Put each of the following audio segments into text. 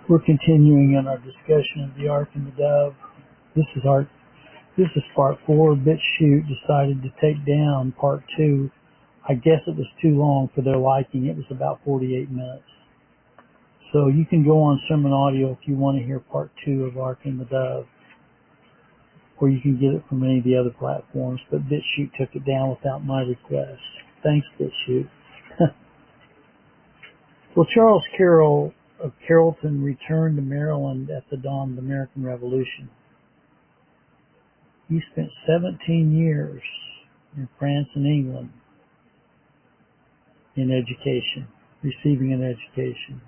We're continuing in our discussion of the Ark and the Dove. This is part 4. BitChute decided to take down part 2. I guess it was too long for their liking. It was about 48 minutes. So you can go on Sermon Audio if you want to hear part 2 of Ark and the Dove, or you can get it from any of the other platforms, but BitChute took it down without my request. Thanks, BitChute. Well, Charles Carroll of Carrollton returned to Maryland at the dawn of the American Revolution. He spent 17 years in France and England in education, receiving an education.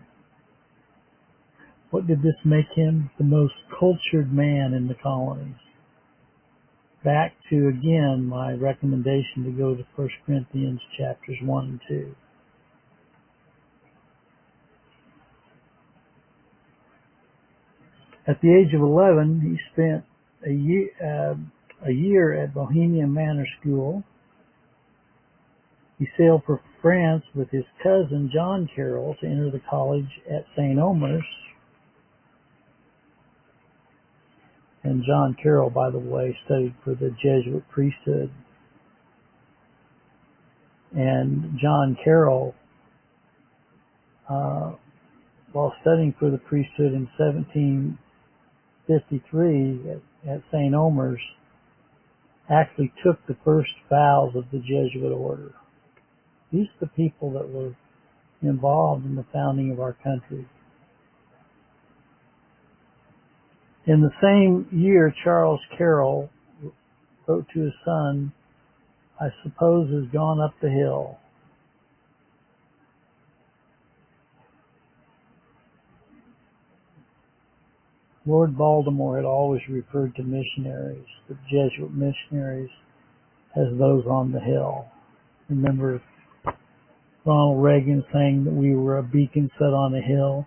What did this make him? The most cultured man in the colonies. Back to, again, my recommendation to go to 1 Corinthians chapters 1 and 2. At the age of 11, he spent a year at Bohemian Manor School. He sailed for France with his cousin John Carroll to enter the college at St. Omer's. And John Carroll, by the way, studied for the Jesuit priesthood. And John Carroll, while studying for the priesthood in 1753 at St. Omer's, actually took the first vows of the Jesuit order. These are the people that were involved in the founding of our country. In the same year, Charles Carroll wrote to his son, "I suppose has gone up the hill." Lord Baltimore had always referred to missionaries, the Jesuit missionaries, as those on the hill. Remember Ronald Reagan saying that we were a beacon set on a hill?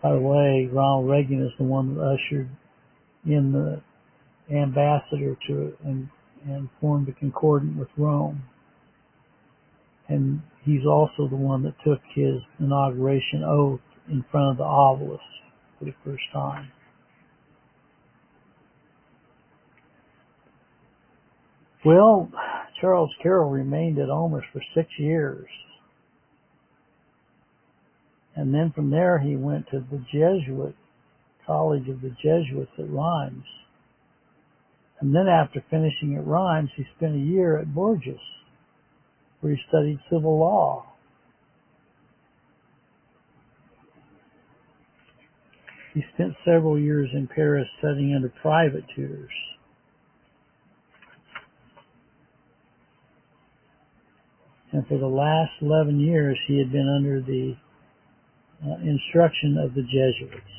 By the way, Ronald Reagan is the one that ushered in the ambassador to and formed a concordant with Rome. And he's also the one that took his inauguration oath in front of the obelisk for the first time. Well, Charles Carroll remained at Omer's for 6 years. And then from there he went to the Jesuit College of the Jesuits at Rheims. And then after finishing at Rheims, he spent a year at Bourges, where he studied civil law. He spent several years in Paris studying under private tutors. And for the last 11 years, he had been under the instruction of the Jesuits.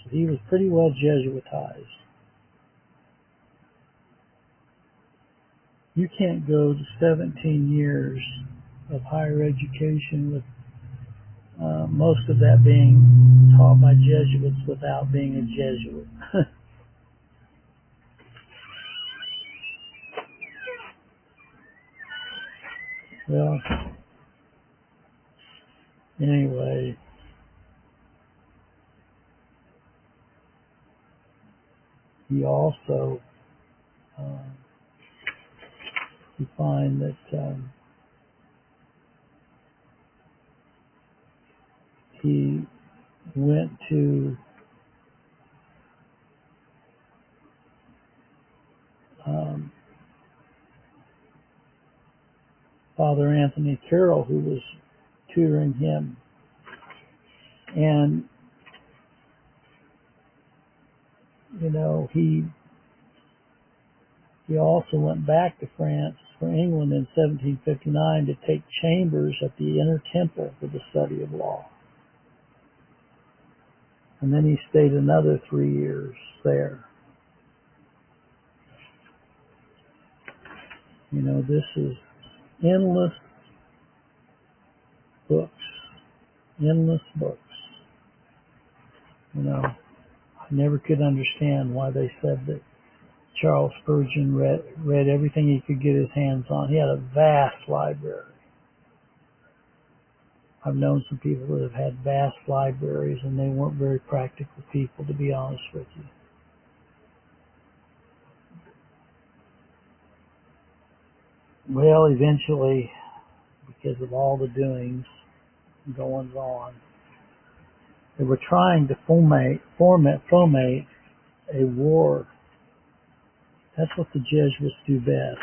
So he was pretty well Jesuitized. You can't go to 17 years of higher education with most of that being taught by Jesuits without being a Jesuit. Well, anyway, he also, you find that he went to Father Anthony Carroll, who was tutoring him. And, you know, he also went back to France for England in 1759 to take chambers at the Inner Temple for the study of law. And then he stayed another 3 years there. You know, this is endless books. Endless books. You know, I never could understand why they said that Charles Spurgeon read everything he could get his hands on. He had a vast library. I've known some people that have had vast libraries, and they weren't very practical people, to be honest with you. Well, eventually, because of all the doings, goings on, they were trying to foment a war. That's what the Jesuits do best.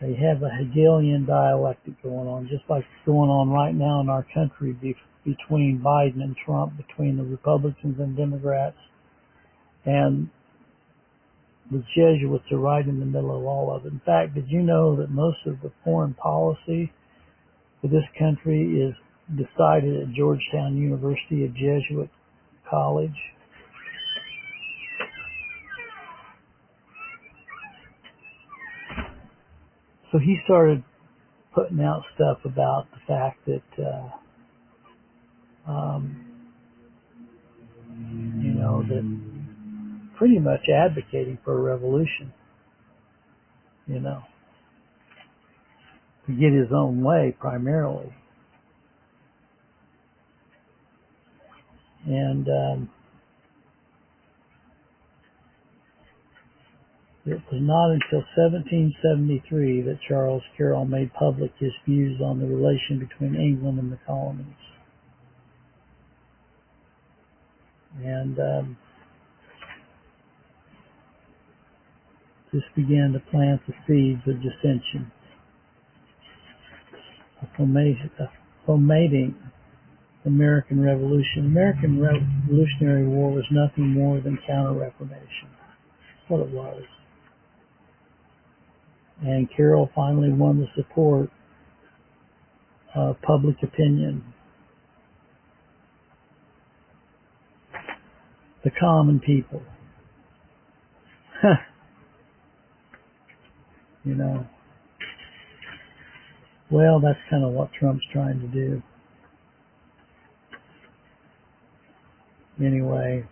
They have a Hegelian dialectic going on, just like it's going on right now in our country between Biden and Trump, between the Republicans and Democrats. And the Jesuits are right in the middle of all of it. In fact, did you know that most of the foreign policy for this country is decided at Georgetown University, a Jesuit college? So he started putting out stuff about the fact that, that pretty much advocating for a revolution, to get his own way primarily. And it was not until 1773 that Charles Carroll made public his views on the relation between England and the colonies. And this began to plant the seeds of dissension, fomenting the American Revolution. The American Revolutionary War was nothing more than counter-reformation. That's what it was. And Carroll finally won the support of public opinion. The common people. Well, that's kind of what Trump's trying to do. Anyway.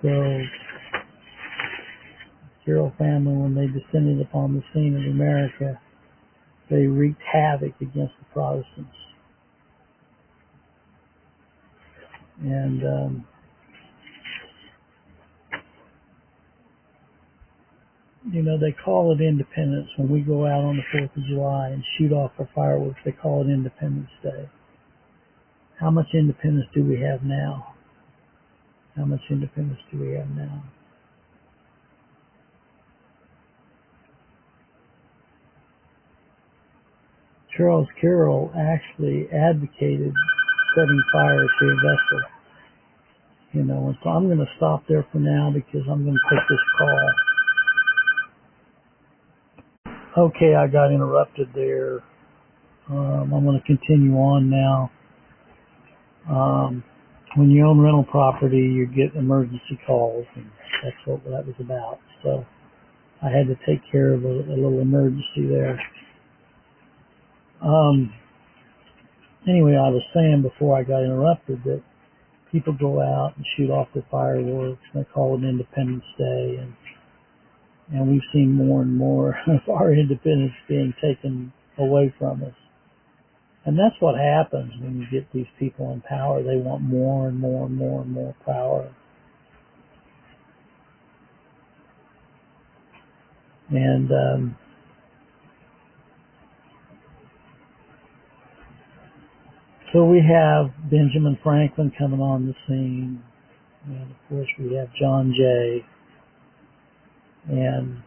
So, Carroll family, when they descended upon the scene of America, they wreaked havoc against the Protestants. And they call it independence. When we go out on the 4th of July and shoot off our fireworks, they call it Independence Day. How much independence do we have now? How much independence do we have now? Charles Carroll actually advocated setting fire to a vessel. And so I'm going to stop there for now because I'm going to take this call. Okay, I got interrupted there. I'm going to continue on now. When you own rental property, you get emergency calls, and that's what that was about. So I had to take care of a little emergency there. Anyway, I was saying before I got interrupted that people go out and shoot off their fireworks, and they call it Independence Day, and we've seen more and more of our independence being taken away from us. And that's what happens when you get these people in power. They want more and more and more and more power. And so we have Benjamin Franklin coming on the scene. And of course we have John Jay. And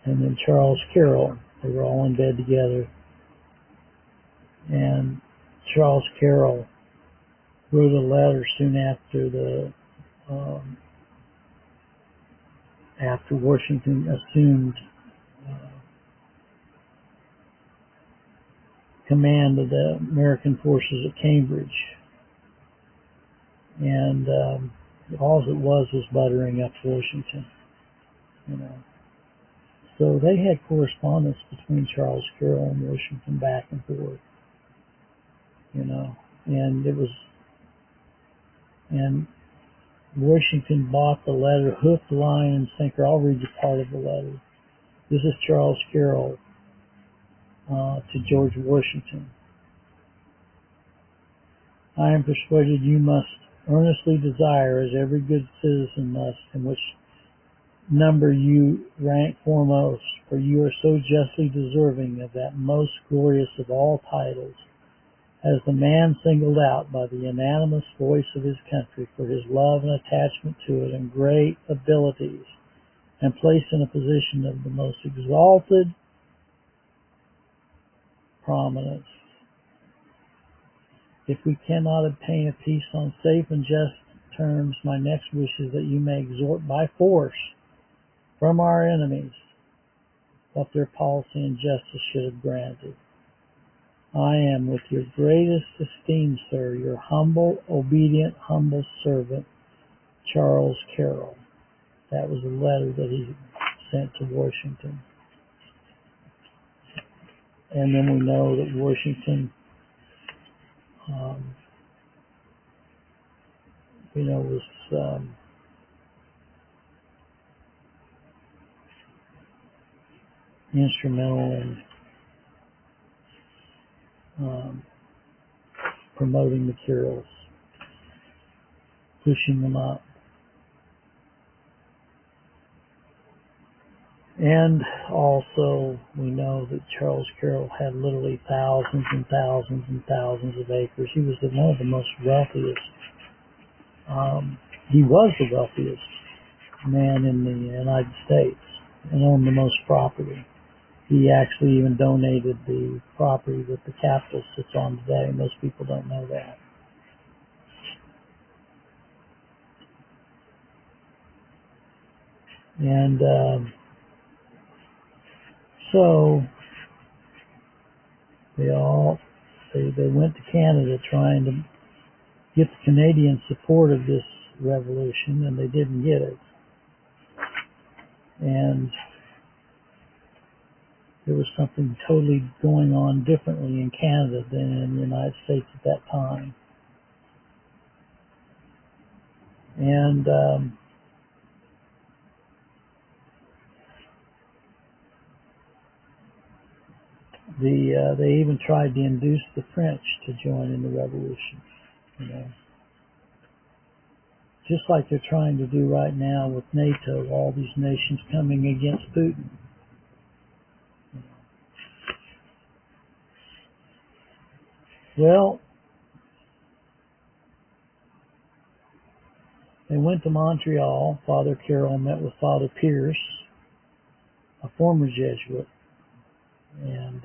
then Charles Carroll. They were all in bed together. And Charles Carroll wrote a letter soon after Washington assumed command of the American forces at Cambridge. And all it was buttering up Washington, So they had correspondence between Charles Carroll and Washington back and forth, and it was, and Washington bought the letter hook, line, and sinker. I'll read you part of the letter. This is Charles Carroll to George Washington. I am persuaded you must earnestly desire, as every good citizen must, in which number you rank foremost, for you are so justly deserving of that most glorious of all titles, as the man singled out by the unanimous voice of his country for his love and attachment to it and great abilities, and placed in a position of the most exalted prominence. If we cannot obtain a peace on safe and just terms, my next wish is that you may extort by force from our enemies what their policy and justice should have granted. I am, with your greatest esteem, sir, your humble, obedient, humble servant, Charles Carroll. That was a letter that he sent to Washington. And then we know that Washington, was instrumental in promoting the Carrolls, pushing them up. And also, we know that Charles Carroll had literally thousands and thousands and thousands of acres. He was one of the most wealthiest. He was the wealthiest man in the United States and owned the most property. He actually even donated the property that the Capitol sits on today. Most people don't know that. And so they went to Canada trying to get the Canadian support of this revolution, and they didn't get it. And there was something totally going on differently in Canada than in the United States at that time. And they even tried to induce the French to join in the revolution, just like they're trying to do right now with NATO, all these nations coming against Putin. Well, they went to Montreal. Father Carroll met with Father Pierce, a former Jesuit. And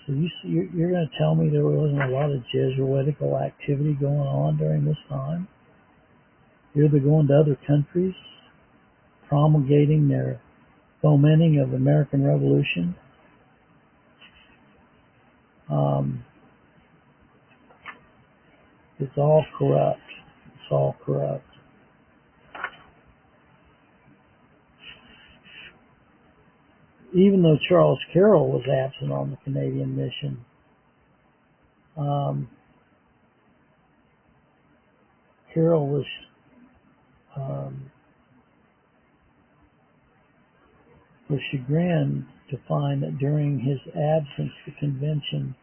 so you're going to tell me there wasn't a lot of Jesuitical activity going on during this time? Here they're going to other countries, promulgating their fomenting of the American Revolution. It's all corrupt. It's all corrupt. Even though Charles Carroll was absent on the Canadian mission, Carroll was chagrined to find that during his absence the convention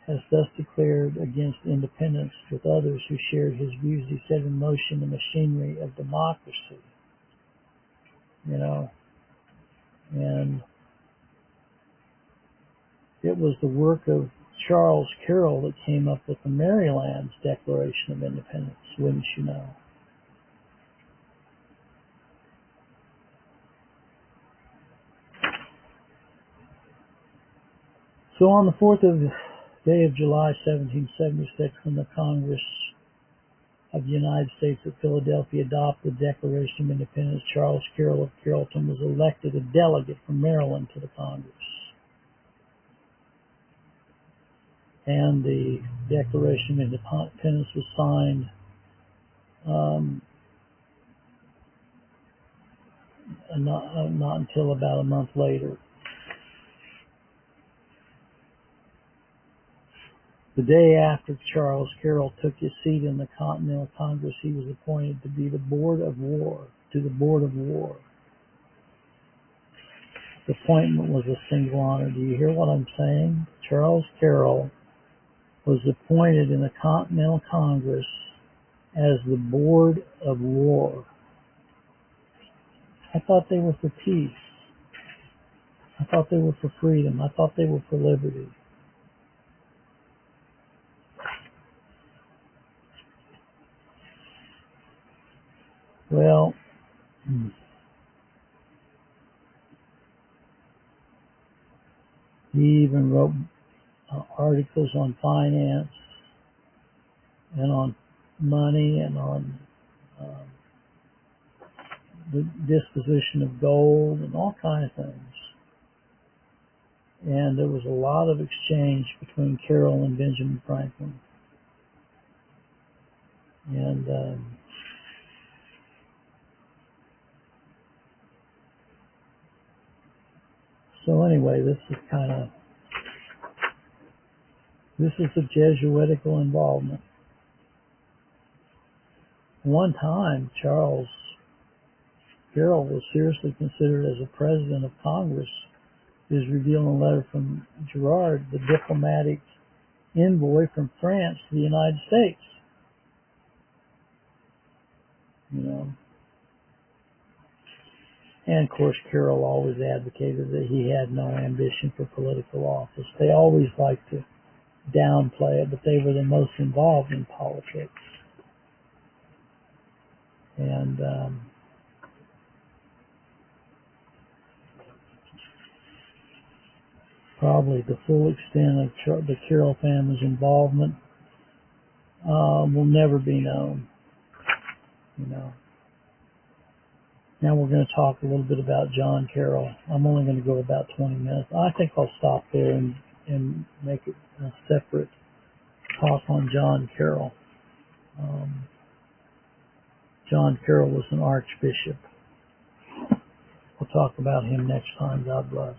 has thus declared against independence with others who shared his views. He set in motion the machinery of democracy, and it was the work of Charles Carroll that came up with the Maryland's Declaration of Independence, wouldn't you know? So on the 4th day of July, 1776, when the Congress of the United States at Philadelphia adopted the Declaration of Independence, Charles Carroll of Carrollton was elected a delegate from Maryland to the Congress. And the Declaration of Independence was signed not until about a month later. The day after Charles Carroll took his seat in the Continental Congress, he was appointed to the Board of War. The appointment was a single honor. Do you hear what I'm saying? Charles Carroll was appointed in the Continental Congress as the Board of War. I thought they were for peace. I thought they were for freedom. I thought they were for liberty. Well, he even wrote articles on finance and on money and on the disposition of gold and all kinds of things. And there was a lot of exchange between Carroll and Benjamin Franklin. And so anyway, this is a Jesuitical involvement. One time, Charles Carroll was seriously considered as a president of Congress, is revealed in a letter from Girard, the diplomatic envoy from France to the United States. And of course, Carroll always advocated that he had no ambition for political office. They always liked to downplay it, but they were the most involved in politics. And probably the full extent of the Carroll family's involvement will never be known. Now we're going to talk a little bit about John Carroll. I'm only going to go about 20 minutes. I think I'll stop there and make it a separate talk on John Carroll. John Carroll was an archbishop. We'll talk about him next time. God bless.